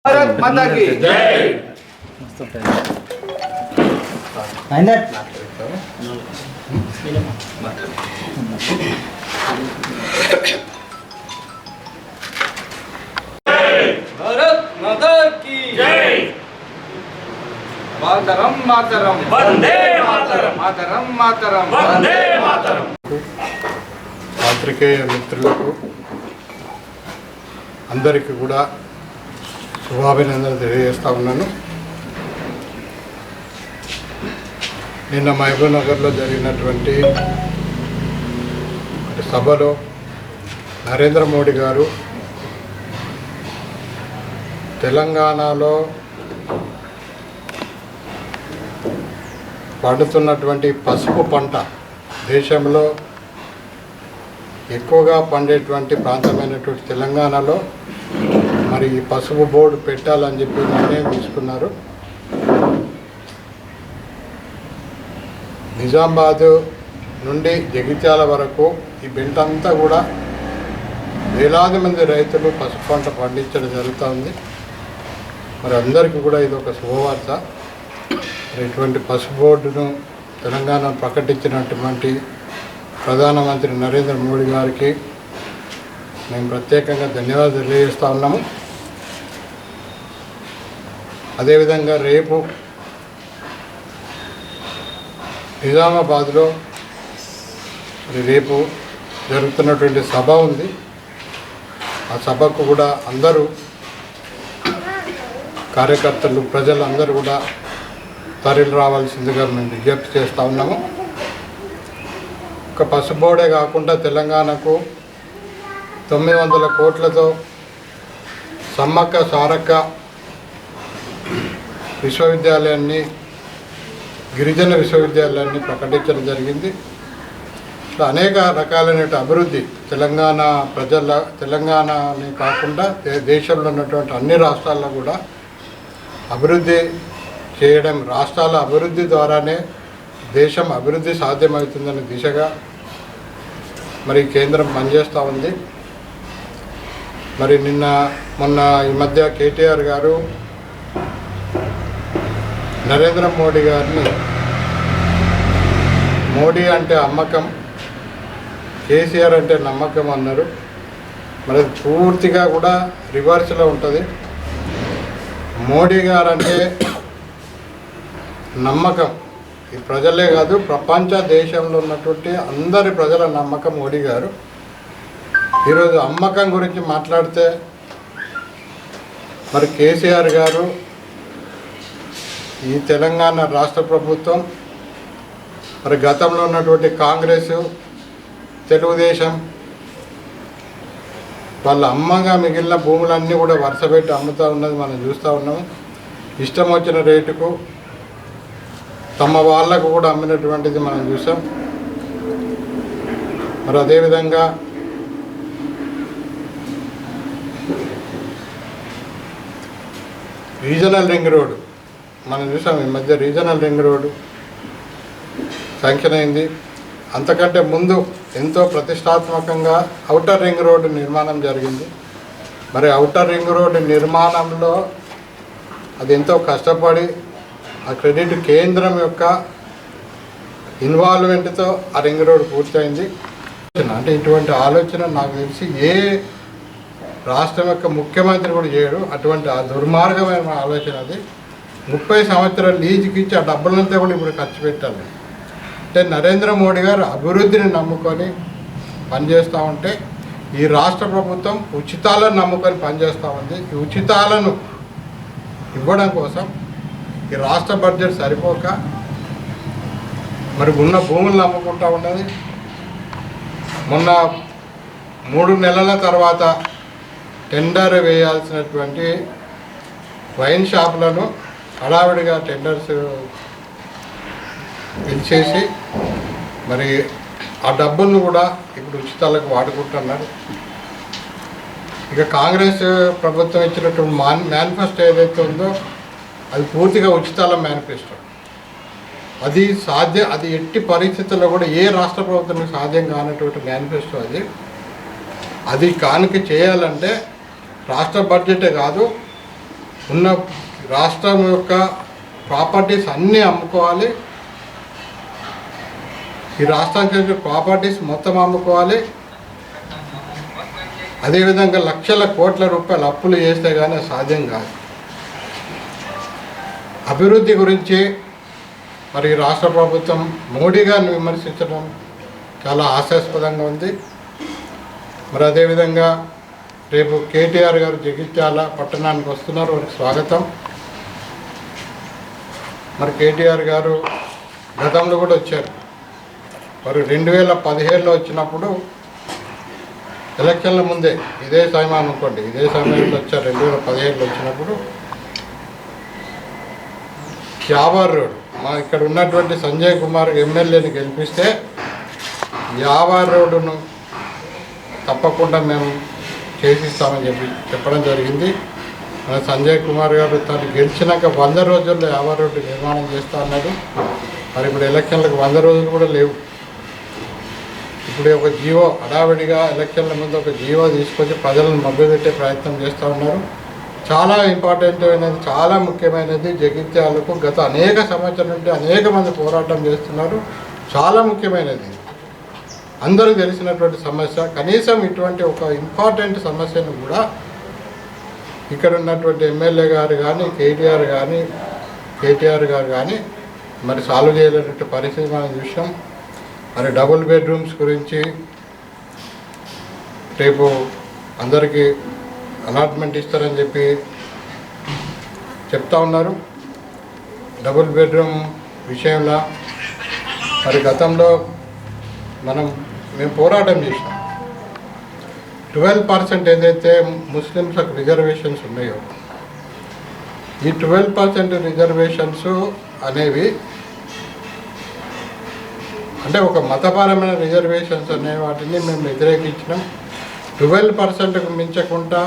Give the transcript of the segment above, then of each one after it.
भारत माता की जय। भारत माता की जय। मातरम मातरम वंदे मातरम मातरम मातरम वंदे मातरम। పాత్రికేయ మిత్రులకు అందరికీ కూడా శుభాభినందనలు తెలియజేస్తా ఉన్నాను. నిన్న మహబూబ్నగర్లో జరిగినటువంటి సభలో నరేంద్ర మోడీ గారు తెలంగాణలో పండుతున్నటువంటి పసుపు పంట దేశంలో ఎక్కువగా పండేటువంటి ప్రాంతమైనటువంటి తెలంగాణలో మరి ఈ పసుపు బోర్డు పెట్టాలని చెప్పి నిర్ణయం తీసుకున్నారు. నిజామాబాద్ నుండి జగిత్యాల వరకు ఈ బెల్ట్ అంతా కూడా వేలాది మంది రైతులు పసుపు పంట పండించడం జరుగుతుంది. మరి అందరికీ కూడా ఇది ఒక శుభవార్త. ఇటువంటి పసుపు బోర్డును తెలంగాణ ప్రకటించినటువంటి ప్రధానమంత్రి నరేంద్ర మోడీ గారికి మేము ప్రత్యేకంగా ధన్యవాదాలు తెలియజేస్తూ ఉన్నాము. అదేవిధంగా రేపు నిజామాబాద్లో రేపు జరుగుతున్నటువంటి సభ ఉంది. ఆ సభకు కూడా అందరూ కార్యకర్తలు ప్రజలందరూ కూడా తరలి రావాల్సిందిగా మేము విజ్ఞప్తి చేస్తూ ఉన్నాము. ఒక పసుపు బోర్డే కాకుండా తెలంగాణకు 900 కోట్లతో సమ్మక్క సారక్క విశ్వవిద్యాలయాన్ని గిరిజన విశ్వవిద్యాలయాన్ని ప్రకటించడం జరిగింది. ఇట్లా అనేక రకాలైన అభివృద్ధి తెలంగాణని కాకుండా దేశంలో ఉన్నటువంటి అన్ని రాష్ట్రాల్లో కూడా అభివృద్ధి చేయడం, రాష్ట్రాల అభివృద్ధి ద్వారానే దేశం అభివృద్ధి సాధ్యమవుతుందనే దిశగా మరి కేంద్రం పనిచేస్తూ ఉంది. మరి మొన్న ఈ మధ్య కేటీఆర్ గారు నరేంద్ర మోడీ గారిని మోడీ అంటే అమ్మకం, కేసీఆర్ అంటే నమ్మకం అన్నారు. మరి పూర్తిగా కూడా రివర్స్లో ఉంటుంది. మోడీ గారు అంటే నమ్మకం, ఈ ప్రజలే కాదు ప్రపంచ దేశంలో ఉన్నటువంటి అందరి ప్రజల నమ్మకం మోడీ గారు. ఈరోజు అమ్మకం గురించి మాట్లాడితే మరి కేసీఆర్ గారు, ఈ తెలంగాణ రాష్ట్ర ప్రభుత్వం, మరి గతంలో ఉన్నటువంటి కాంగ్రెస్, తెలుగుదేశం వాళ్ళ అమ్మగా మిగిలిన భూములన్నీ కూడా వరుసపెట్టి అమ్ముతూ ఉన్నది మనం చూస్తూ ఉన్నాము. ఇష్టం వచ్చిన రేటుకు తమ వాళ్ళకు కూడా అమ్మినటువంటిది మనం చూసాం. మరి అదేవిధంగా రీజనల్ రింగ్ రోడ్డు మనం చూసాం. ఈ మధ్య రీజనల్ రింగ్ రోడ్డు శాంక్షన్ అయింది. అంతకంటే ముందు ఎంతో ప్రతిష్టాత్మకంగా ఔటర్ రింగ్ రోడ్డు నిర్మాణం జరిగింది. మరి ఔటర్ రింగ్ రోడ్డు నిర్మాణంలో అది ఎంతో కష్టపడి ఆ క్రెడిట్ కేంద్రం యొక్క ఇన్వాల్వ్మెంట్తో ఆ రింగ్ రోడ్ పూర్తయింది. అంటే ఇటువంటి ఆలోచన నాకు తెలిసి ఏ రాష్ట్రం యొక్క ముఖ్యమంత్రి కూడా చేయడు. అటువంటి ఆ దుర్మార్గమైన ఆలోచన అది. 30 సంవత్సరాలు లీజుకి ఇచ్చి ఆ డబ్బులంతా కూడా ఇప్పుడు ఖర్చు పెట్టాలి. అంటే నరేంద్ర మోడీ గారు అభివృద్ధిని నమ్ముకొని పనిచేస్తూ ఉంటే ఈ రాష్ట్ర ప్రభుత్వం ఉచితాలను నమ్ముకొని పనిచేస్తూ ఉంది. ఈ ఉచితాలను ఇవ్వడం కోసం ఈ రాష్ట్ర బడ్జెట్ సరిపోక మరి ఉన్న భూములను అమ్ముకుంటూ ఉన్నది. మొన్న 3 నెలల తర్వాత టెండర్ వేయాల్సినటువంటి వైన్ షాపులను హడావిడిగా టెండర్స్ పిలిచేసి మరి ఆ డబ్బులను కూడా ఇప్పుడు ఉచితాలకు వాడుకుంటున్నారు. ఇక కాంగ్రెస్ ప్రభుత్వం ఇచ్చినటువంటి మేనిఫెస్టో ఏదైతే ఉందో అది పూర్తిగా ఉచితాల మేనిఫెస్టో. అది ఎట్టి పరిస్థితుల్లో కూడా ఏ రాష్ట్ర ప్రభుత్వానికి సాధ్యం కానటువంటి మేనిఫెస్టో అది కానుక చేయాలంటే రాష్ట్ర బడ్జెటే కాదు ఉన్న రాష్ట్రం యొక్క ప్రాపర్టీస్ అన్నీ అమ్ముకోవాలి. ఈ రాష్ట్రానికి ప్రాపర్టీస్ మొత్తం అమ్ముకోవాలి. అదేవిధంగా లక్షల కోట్ల రూపాయలు అప్పులు చేస్తే కానీ సాధ్యం కాదు. అభివృద్ధి గురించి మరి రాష్ట్ర ప్రభుత్వం మోడీ గారిని విమర్శించడం చాలా హాస్యాస్పదంగా ఉంది. మరి అదేవిధంగా రేపు కేటీఆర్ గారు జగిత్యాల పట్టణానికి వస్తున్నారు, వారికి స్వాగతం. మరి కేటీఆర్ గారు గతంలో కూడా వచ్చారు. వారు 2017లో వచ్చినప్పుడు ఎలక్షన్ల ముందే ఇదే సమయం అనుకోండి, ఇదే సమయంలో వచ్చారు. 2017లో వచ్చినప్పుడు యావార్ రోడ్ మా ఇక్కడ ఉన్నటువంటి సంజయ్ కుమార్ ఎమ్మెల్యేని గెలిపిస్తే యావార్ రోడ్డును తప్పకుండా మేము చేసిస్తామని చెప్పడం జరిగింది. మన సంజయ్ కుమార్ గారు తను గెలిచినాక 100 రోజుల్లో యావార్ రోడ్డు నిర్మాణం చేస్తా అన్నాడు. మరి ఇప్పుడు ఎలక్షన్లకు 100 రోజులు కూడా లేవు. ఇప్పుడు ఒక జీవో హడావిడిగా ఎలక్షన్ల ముందు ఒక జీవో తీసుకొచ్చి ప్రజలను మభ్యపెట్టే ప్రయత్నం చేస్తూ ఉన్నారు. చాలా ఇంపార్టెంట్ అయినది, చాలా ముఖ్యమైనది. జగిత్యాలకు గత అనేక సంవత్సరాల నుండి అనేక మంది పోరాటం చేస్తున్నారు. చాలా ముఖ్యమైనది, అందరూ తెలిసినటువంటి సమస్య. కనీసం ఇటువంటి ఒక ఇంపార్టెంట్ సమస్యను కూడా ఇక్కడ ఉన్నటువంటి ఎమ్మెల్యే గారు కానీ కేటీఆర్ గారు కానీ మరి సాల్వ్ చేయలేనటువంటి పరిస్థితి మనం చూసాం. మరి డబుల్ బెడ్రూమ్స్ గురించి రేపు అందరికీ అలాట్మెంట్ ఇస్తారని చెప్పి చెప్తా ఉన్నారు. డబుల్ బెడ్రూమ్ విషయంలో మరి గతంలో మేము పోరాటం చేసాం. 12% ఏదైతే ముస్లిమ్స్లకు రిజర్వేషన్స్ ఉన్నాయో, ఈ 12% రిజర్వేషన్స్ అనేవి అంటే ఒక మతపరమైన రిజర్వేషన్స్ అనే వాటిని మేము వ్యతిరేకించినాం. 12%కు మించకుండా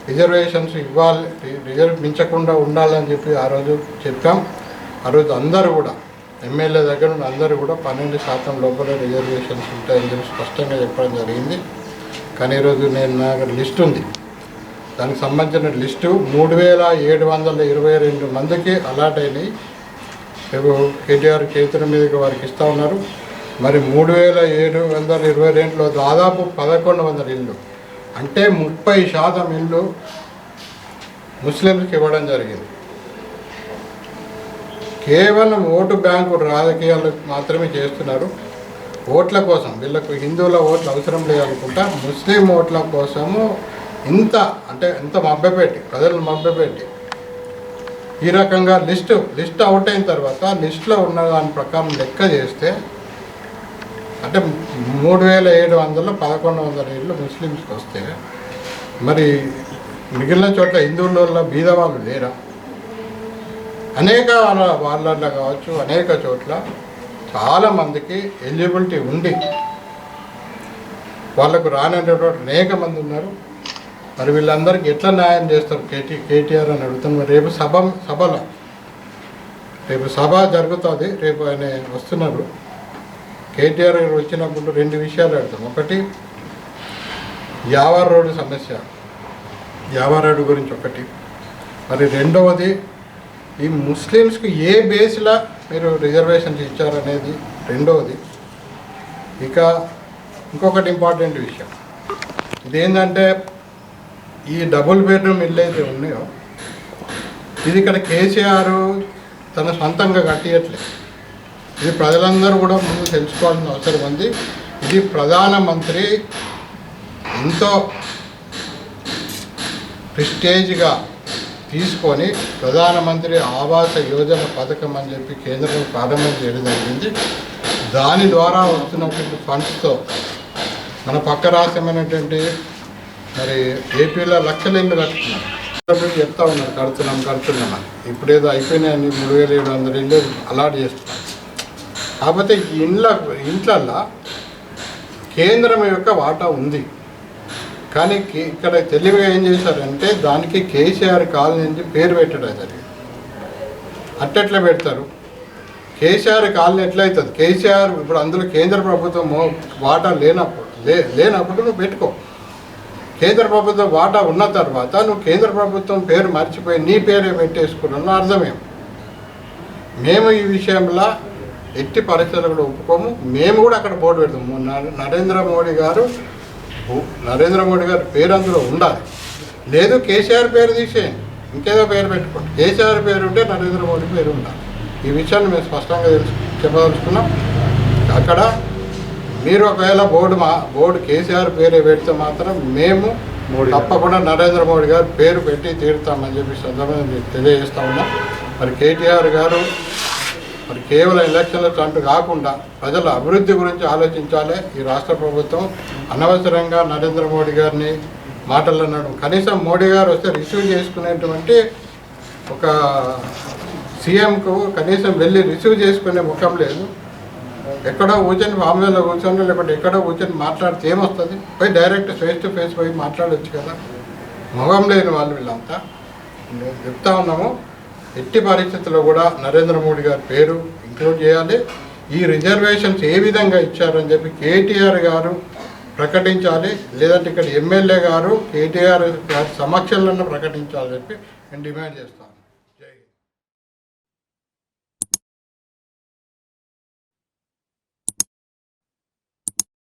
రిజర్వేషన్స్ ఇవ్వాలి, మించకుండా ఉండాలని చెప్పి ఆ రోజు చెప్పాం. ఆ రోజు అందరూ కూడా ఎమ్మెల్యే దగ్గర నుండి అందరూ కూడా 12% లోపల రిజర్వేషన్స్ ఉంటాయని చెప్పి స్పష్టంగా చెప్పడం జరిగింది. కానీ ఈరోజు నాకు లిస్ట్ ఉంది, దానికి సంబంధించిన లిస్టు 3722 మందికి అలాట్ అయినాయి. రేపు కేటీఆర్ చేతుల మీదకి వారికి ఇస్తూ ఉన్నారు. మరి 3722లో దాదాపు 1100 ఇళ్ళు, అంటే 30% ఇళ్ళు ముస్లింస్కి ఇవ్వడం జరిగింది. కేవలం ఓటు బ్యాంకు రాజకీయాలకు మాత్రమే చేస్తున్నారు. ఓట్ల కోసం, వీళ్ళకు హిందువుల ఓట్లు అవసరం లేదనుకుంటా, ముస్లిం ఓట్ల కోసము ఇంత మభ్యపెట్టి, ప్రజలను మభ్యపెట్టి ఈ రకంగా లిస్ట్ అవుట్ అయిన తర్వాత లిస్టులో ఉన్న దాని ప్రకారం లెక్క చేస్తే అంటే 3700లో 1100 ఇళ్ళు ముస్లిమ్స్కి వస్తే మరి మిగిలిన చోట్ల హిందువులలో బీదవాళ్ళు లేరా? అనేక వాళ్ళల్లో కావచ్చు, అనేక చోట్ల చాలామందికి ఎలిజిబిలిటీ ఉండి వాళ్ళకు రానటువంటి అనేక మంది ఉన్నారు. మరి వీళ్ళందరికీ ఎట్లా న్యాయం చేస్తారు కేటీఆర్ అని అడుగుతాను. రేపు సభ జరుగుతుంది. రేపు ఆయన వస్తున్నారు. కేటీఆర్ గారు వచ్చినప్పుడు 2 విషయాలు అడుగుతాం. ఒకటి యావార్ రోడ్డు సమస్య, యావార్ రోడ్డు గురించి ఒకటి. మరి రెండవది ఈ ముస్లిమ్స్కి ఏ బేస్లో మీరు రిజర్వేషన్స్ ఇచ్చారనేది రెండవది. ఇక ఇంకొకటి ఇంపార్టెంట్ విషయం ఇదేంటంటే ఈ డబుల్ బెడ్రూమ్ ఇల్లు అయితే ఉన్నాయో ఇది ఇక్కడ కేసీఆర్ తన సొంతంగా కట్టియట్లేదు. ఇది ప్రజలందరూ కూడా ముందు తెలుసుకోవాల్సిన అవసరం ఉంది. ఇది ప్రధానమంత్రి ఎంతో ప్రెస్టేజ్గా తీసుకొని ప్రధానమంత్రి ఆవాస యోజన పథకం అని చెప్పి కేంద్రం ప్రారంభం చేయడం జరిగింది. దాని ద్వారా వస్తున్నటువంటి ఫండ్స్తో మన పక్క రాష్ట్రమైనటువంటి మరి ఏపీలో లక్షల ఇళ్ళు కట్టుకున్నారు. చెప్తా ఉన్నారు కడుతున్నామని. ఇప్పుడేదో అయిపోయినాయని 3700 ఇళ్ళు అలాట్ చేస్తున్నారు. కాకపోతే ఈ ఇంట్లల్లో కేంద్రం యొక్క వాటా ఉంది. కానీ ఇక్కడ తెలివిగా ఏం చేశారంటే దానికి కేసీఆర్ కాలనీ నుంచి పేరు పెట్టడం జరిగింది. అట్టెట్లా పెడతారు? కేసీఆర్ కాలనీ ఎట్లయితుంది? కేసీఆర్ ఇప్పుడు అందులో కేంద్ర ప్రభుత్వం వాటా లేనప్పుడు నువ్వు పెట్టుకో. కేంద్ర ప్రభుత్వం వాటా ఉన్న తర్వాత నువ్వు కేంద్ర ప్రభుత్వం పేరు మర్చిపోయి నీ పేరే పెట్టేసుకున్నాను అర్థమేం. మేము ఈ విషయంలో ఎట్టి పరిస్థితులు కూడా ఒప్పుకోము. మేము కూడా అక్కడ బోర్డు పెడతాము. నరేంద్ర మోడీ గారు పేరు అందులో ఉండాలి. లేదు కేసీఆర్ పేరు తీసేయండి, ఇంకేదో పేరు పెట్టుకోండి. కేసీఆర్ పేరు ఉంటే నరేంద్ర మోడీ పేరు ఉండాలి. ఈ విషయాన్ని మేము స్పష్టంగా చెప్పదలుచుకున్నాం. అక్కడ మీరు ఒకవేళ బోర్డు కేసీఆర్ పేరే పెడితే మాత్రం మేము తప్పకుండా నరేంద్ర మోడీ గారు పేరు పెట్టి తీరుతామని చెప్పి సందర్భంగా తెలియజేస్తా ఉన్నాం. మరి కేటీఆర్ గారు మరి కేవలం ఎలక్షన్లకు అంటూ కాకుండా ప్రజల అభివృద్ధి గురించి ఆలోచించాలి. ఈ రాష్ట్ర ప్రభుత్వం అనవసరంగా నరేంద్ర మోడీ గారిని మాటలు అన్నాడు. కనీసం మోడీ గారు వస్తే రిసీవ్ చేసుకునేటువంటి ఒక సీఎంకు కనీసం వెళ్ళి రిసీవ్ చేసుకునే ముఖం లేదు. ఎక్కడో కూర్చొని బాంబేలో కూర్చొని లేకపోతే ఎక్కడో కూర్చొని మాట్లాడితే ఏమొస్తుంది? పోయి డైరెక్ట్ ఫేస్ టు ఫేస్ పోయి మాట్లాడవచ్చు కదా. మొహం లేని వాళ్ళు వీళ్ళంతా. చెప్తా ఉన్నాము, ఎట్టి పరిస్థితుల్లో కూడా నరేంద్ర మోడీ గారి పేరు ఇంక్లూడ్ చేయాలి. ఈ రిజర్వేషన్స్ ఏ విధంగా ఇచ్చారని చెప్పి కేటీఆర్ గారు ప్రకటించాలి. లేదంటే ఇక్కడ ఎమ్మెల్యే గారు కేటీఆర్ గారి సమక్షంలో ప్రకటించాలని చెప్పి నేను డిమాండ్ చేస్తాను.